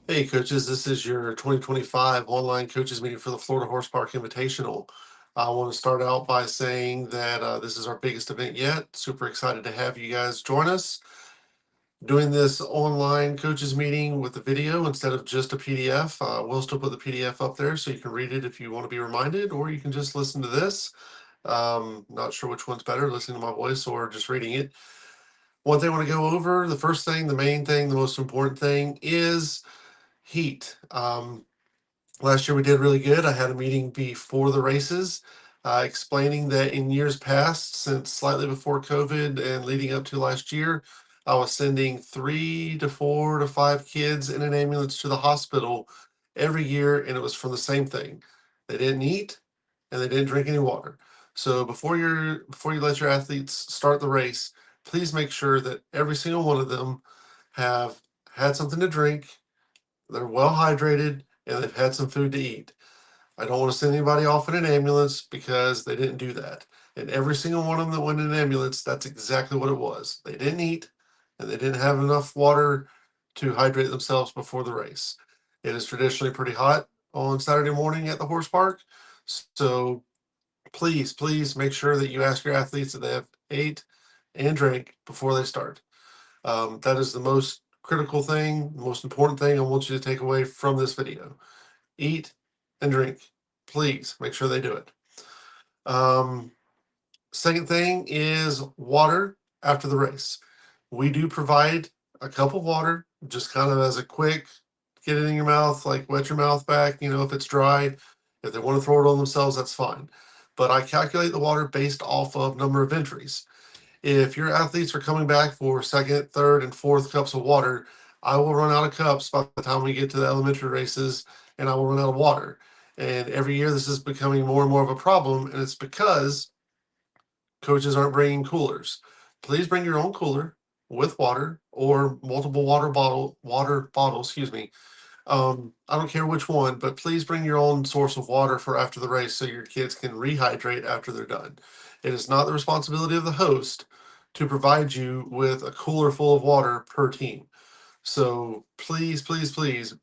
Hey, coaches, this is your 2025 online coaches meeting for the Florida Horse Park Invitational. I want to start out by saying that this is our biggest event yet. Super excited to have you guys join us. Doing this online coaches meeting with the video instead of just a PDF. We'll still put the PDF up there so you can read it if you want to be reminded, or you can just listen to this. Not sure which one's better, listening to my voice or just reading it. One thing I want to go over, the first thing, the main thing, the most important thing is heat. Last year we did really good. I had a meeting before the races explaining that in years past, since slightly before COVID and leading up to last year, I was sending 3 to 4 to 5 kids in an ambulance to the hospital every year, and it was from the same thing. They didn't eat and they didn't drink any water. So before you let your athletes start the race, please make sure that every single one of them have had something to drink, they're well hydrated, and they've had some food to eat. I don't want to send anybody off in an ambulance because they didn't do that. And every single one of them that went in an ambulance, that's exactly what it was. They didn't eat and they didn't have enough water to hydrate themselves before the race. It is traditionally pretty hot on Saturday morning at the horse park. So please make sure that you ask your athletes that they have ate and drank before they start. That is the most critical thing, the most important thing I want you to take away from this video. Eat and drink. Please make sure they do it. Um, Second thing is water after the race. We do provide a cup of water, just kind of as a quick get it in your mouth, like wet your mouth back, if it's dry. If they want to throw it on themselves, that's fine. But I calculate the water based off of number of entries. If your athletes are coming back for second, third, and fourth cups of water, I will run out of cups by the time we get to the elementary races, and I will run out of water. And every year, this is becoming more and more of a problem, and it's because coaches aren't bringing coolers. Please bring your own cooler with water or multiple water bottles. Excuse me. I don't care which one, but please bring your own source of water for after the race so your kids can rehydrate after they're done. It is not the responsibility of the host to provide you with a cooler full of water per team. So please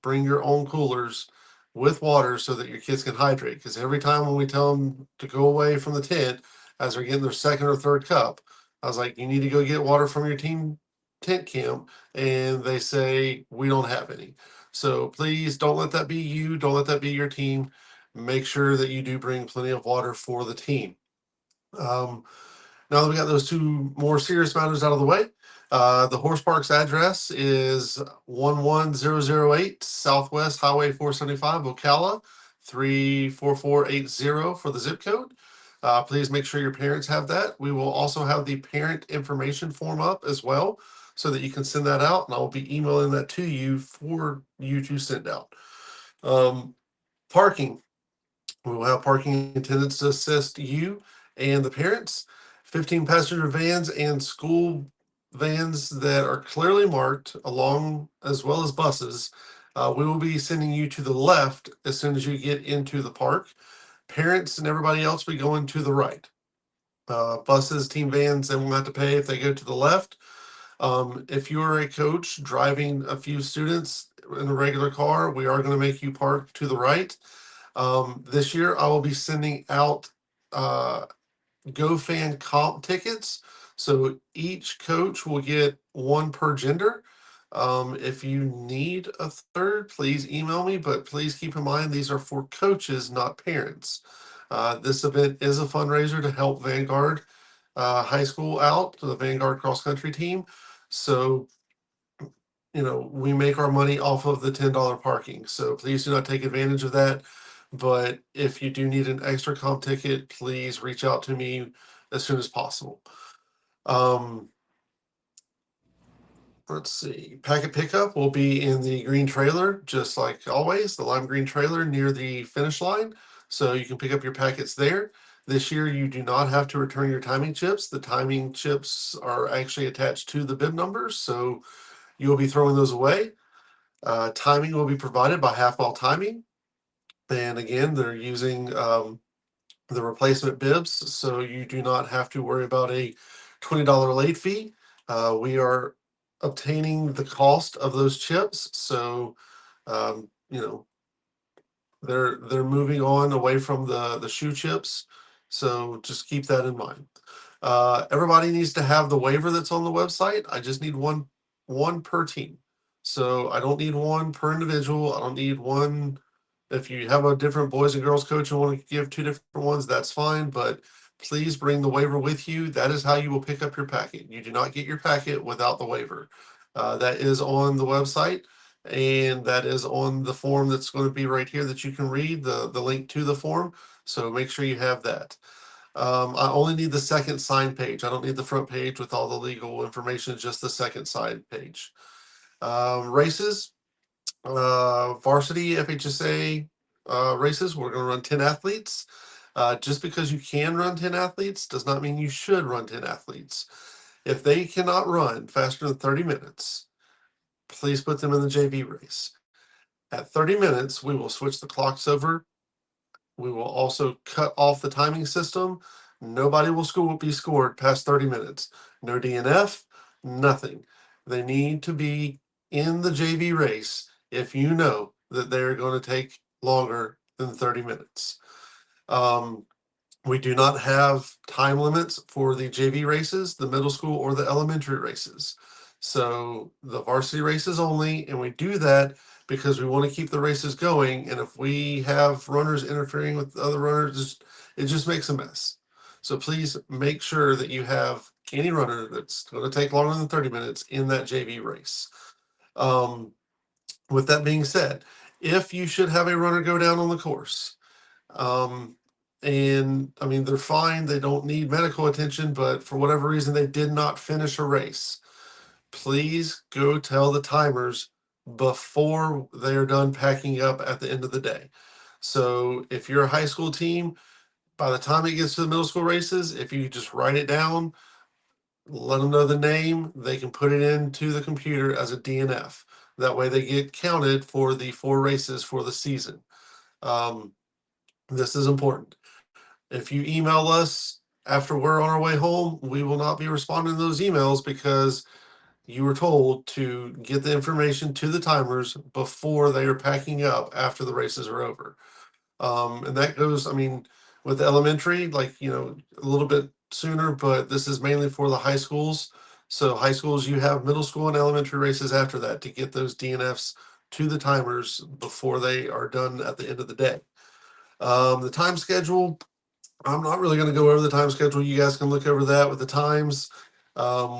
bring your own coolers with water so that your kids can hydrate. Because every time when we tell them to go away from the tent as they're getting their second or third cup, I was like, you need to go get water from your team tent camp. And they say, we don't have any. So please don't let that be you. Don't let that be your team. Make sure that you do bring plenty of water for the team. Um, Now that we got those two more serious matters out of the way, the horse park's address is 11008 Southwest Highway 475, Ocala, 34480 for the zip code. Please make sure your parents have that. We will also have the parent information form up as well so that you can send that out, and I will be emailing that to you for you to send out. Um, Parking. We will have parking attendants to assist you and the parents. 15 passenger vans and school vans that are clearly marked along as well as buses. We will be sending you to the left as soon as you get into the park. Parents and everybody else will be going to the right. Buses, team vans, they won't have to pay if they go to the left. If you're a coach driving a few students in a regular car, we are going to make you park to the right. This year, I will be sending out uh, GoFan comp tickets. So each coach will get one per gender. If you need a third, please email me, but please keep in mind these are for coaches, not parents. This event is a fundraiser to help Vanguard High School out, the Vanguard cross country team. So, we make our money off of the $10 parking. So please do not take advantage of that. But if you do need an extra comp ticket, please reach out to me as soon as possible. Um, let's see. Packet pickup will be in the green trailer, just like always, the lime green trailer near the finish line. So you can pick up your packets there. This year, you do not have to return your timing chips. The timing chips are actually attached to the bib numbers. So you'll be throwing those away. Timing will be provided by Half Mile Timing. And again, they're using the replacement bibs, so you do not have to worry about a $20 late fee. We are obtaining the cost of those chips, so You know, they're moving on away from the shoe chips, so just keep that in mind. Everybody needs to have the waiver that's on the website. I just need one per team. So I don't need one per individual. I don't need one. If you have a different boys and girls coach and want to give two different ones, that's fine. But please bring the waiver with you. That is how you will pick up your packet. You do not get your packet without the waiver. That is on the website, and that is on the form that's going to be right here that you can read the link to the form. So make sure you have that. I only need the second sign page. I don't need the front page with all the legal information, just the second side page. Races, varsity FHSA races, we're going to run 10 athletes. Just because you can run 10 athletes does not mean you should run 10 athletes. If they cannot run faster than 30 minutes, please put them in the JV race. At 30 minutes, we will switch the clocks over. We will also cut off the timing system. Nobody will be scored past 30 minutes. No DNF, nothing. They need to be in the JV race if you know that they're going to take longer than 30 minutes. We do not have time limits for the JV races, the middle school or the elementary races. So the varsity races only, and we do that because we want to keep the races going. And if we have runners interfering with the other runners, it just makes a mess. So please make sure that you have any runner that's going to take longer than 30 minutes in that JV race. With that being said, if you should have a runner go down on the course, and I mean, they're fine, they don't need medical attention, but for whatever reason, they did not finish a race, please go tell the timers before they are done packing up at the end of the day. So if you're a high school team, by the time it gets to the middle school races, if you just write it down, let them know the name, they can put it into the computer as a DNF. That way they get counted for the 4 races for the season. This is important. If you email us after we're on our way home, we will not be responding to those emails because you were told to get the information to the timers before they are packing up after the races are over. And that goes, I mean, with the elementary, like, a little bit sooner, but this is mainly for the high schools. So high schools, you have middle school and elementary races after that to get those DNFs to the timers before they are done at the end of the day. The time schedule, I'm not really going to go over the time schedule. You guys can look over that with the times.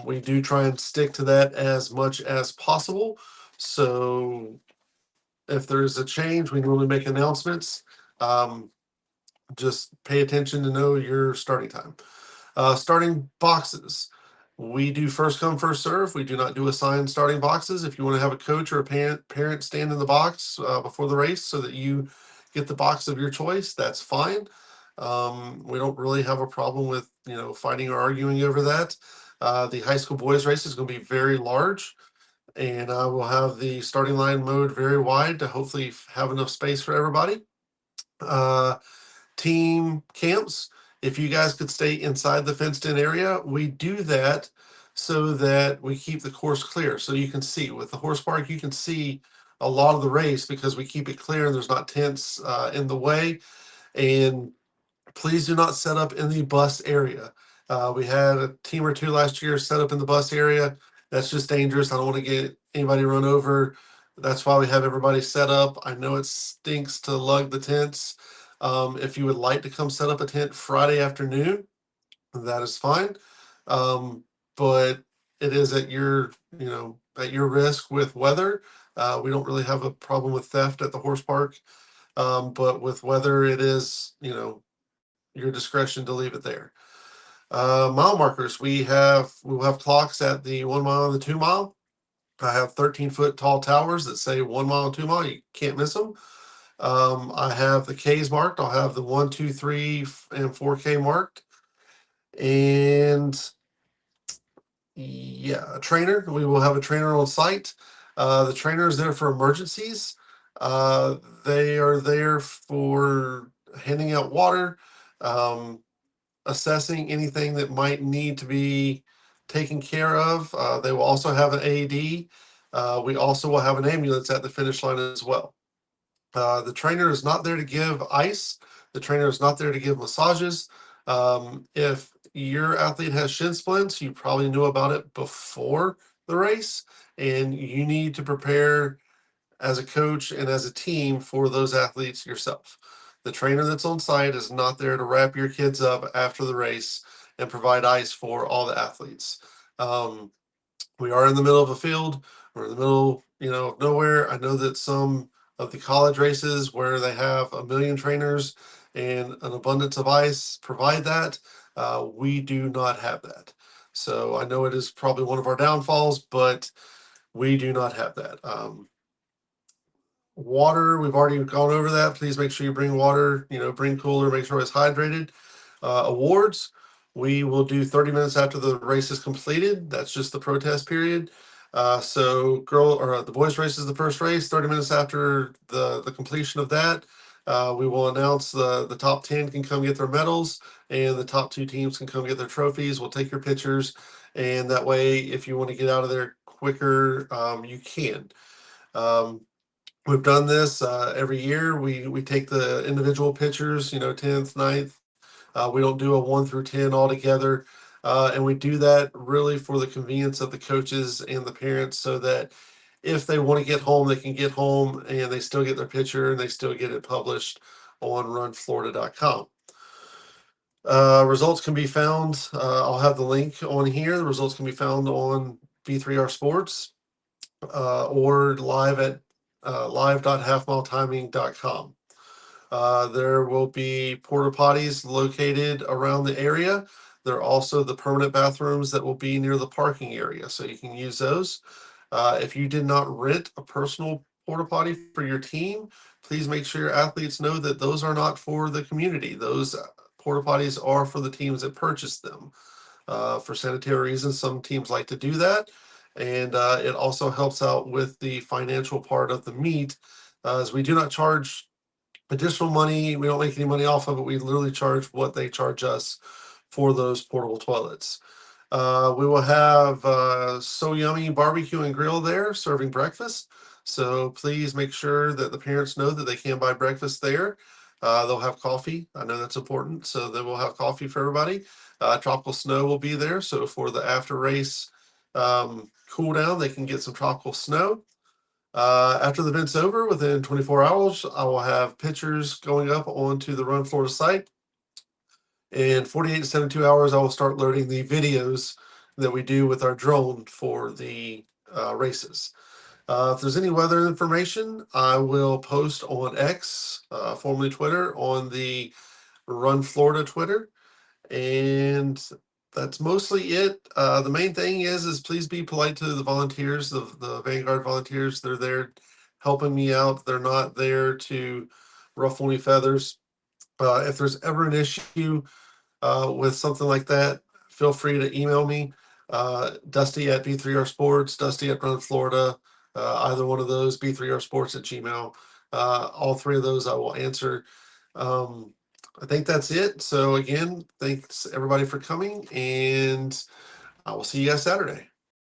We do try and stick to that as much as possible. So if there's a change, we normally make announcements. Just pay attention to know your starting time. Starting boxes. We do first come, first serve. We do not do assigned starting boxes. If you want to have a coach or a parent stand in the box before the race so that you get the box of your choice, that's fine. We don't really have a problem with fighting or arguing over that. The high school boys race is going to be very large, and I will have the starting line mode very wide to hopefully have enough space for everybody. Team camps, if you guys could stay inside the fenced in area, we do that so that we keep the course clear. So you can see with the horse park, you can see a lot of the race because we keep it clear and there's not tents in the way. And please do not set up in the bus area. We had a team or two last year set up in the bus area. That's just dangerous. I don't want to get anybody run over. That's why we have everybody set up. I know it stinks to lug the tents. If you would like to come set up a tent Friday afternoon, that is fine. But it is at your risk with weather. We don't really have a problem with theft at the horse park. But with weather, it is, your discretion to leave it there. Mile markers. We'll have clocks at the 1 mile and the 2 mile. I have 13-foot tall towers that say 1 mile and 2 mile. You can't miss them. I have the K's marked. I'll have the 1, 2, 3, and 4K marked. And yeah, a trainer. We will have a trainer on site. The trainer is there for emergencies. They are there for handing out water, assessing anything that might need to be taken care of. They will also have an AED We also will have an ambulance at the finish line as well. The trainer is not there to give ice. The trainer is not there to give massages. If your athlete has shin splints, you probably knew about it before the race, and you need to prepare as a coach and as a team for those athletes yourself. The trainer that's on site is not there to wrap your kids up after the race and provide ice for all the athletes. Um, we are in the middle of a field. We're in the middle, of nowhere. I know that some of the college races where they have a million trainers and an abundance of ice provide that. We do not have that. So I know it is probably one of our downfalls, but we do not have that. Water, we've already gone over that. Please make sure you bring water, bring cooler, make sure it's hydrated. Awards, we will do 30 minutes after the race is completed. That's just the protest period. So the boys race is the first race. 30 minutes after the completion of that, we will announce the top 10 can come get their medals, and the top 2 teams can come get their trophies. We'll take your pictures, and that way, if you want to get out of there quicker, you can. We've done this every year. We take the individual pictures, 10th, 9th. We don't do a 1 through 10 altogether. And we do that really for the convenience of the coaches and the parents, so that if they want to get home, they can get home and they still get their picture and they still get it published on runflorida.com. Results can be found. I'll have the link on here. The results can be found on B3R Sports or live at live.halfmiletiming.com. There will be porta potties located around the area. There are also the permanent bathrooms that will be near the parking area, so you can use those. If you did not rent a personal porta potty for your team, please make sure your athletes know that those are not for the community. Those porta potties are for the teams that purchase them. For sanitary reasons, some teams like to do that. And it also helps out with the financial part of the meet, as we do not charge additional money. We don't make any money off of it. We literally charge what they charge us for those portable toilets. We will have So Yummy Barbecue and Grill there serving breakfast. So please make sure that the parents know that they can buy breakfast there. They'll have coffee. I know that's important. So they will have coffee for everybody. Tropical snow will be there. So for the after race cool down, they can get some tropical snow. After the event's over, within 24 hours, I will have pictures going up onto the Run Florida site. In 48 to 72 hours, I will start loading the videos that we do with our drone for the races. If there's any weather information, I will post on X, formerly Twitter, on the Run Florida Twitter. And that's mostly it. The main thing is please be polite to the volunteers, the Vanguard volunteers. They're there helping me out. They're not there to ruffle any feathers. If there's ever an issue with something like that, feel free to email me, Dusty at B3R Sports, Dusty at Run Florida, either one of those, B3R Sports at Gmail. All 3 of those I will answer. I think that's it. So again, thanks everybody for coming, and I will see you guys Saturday.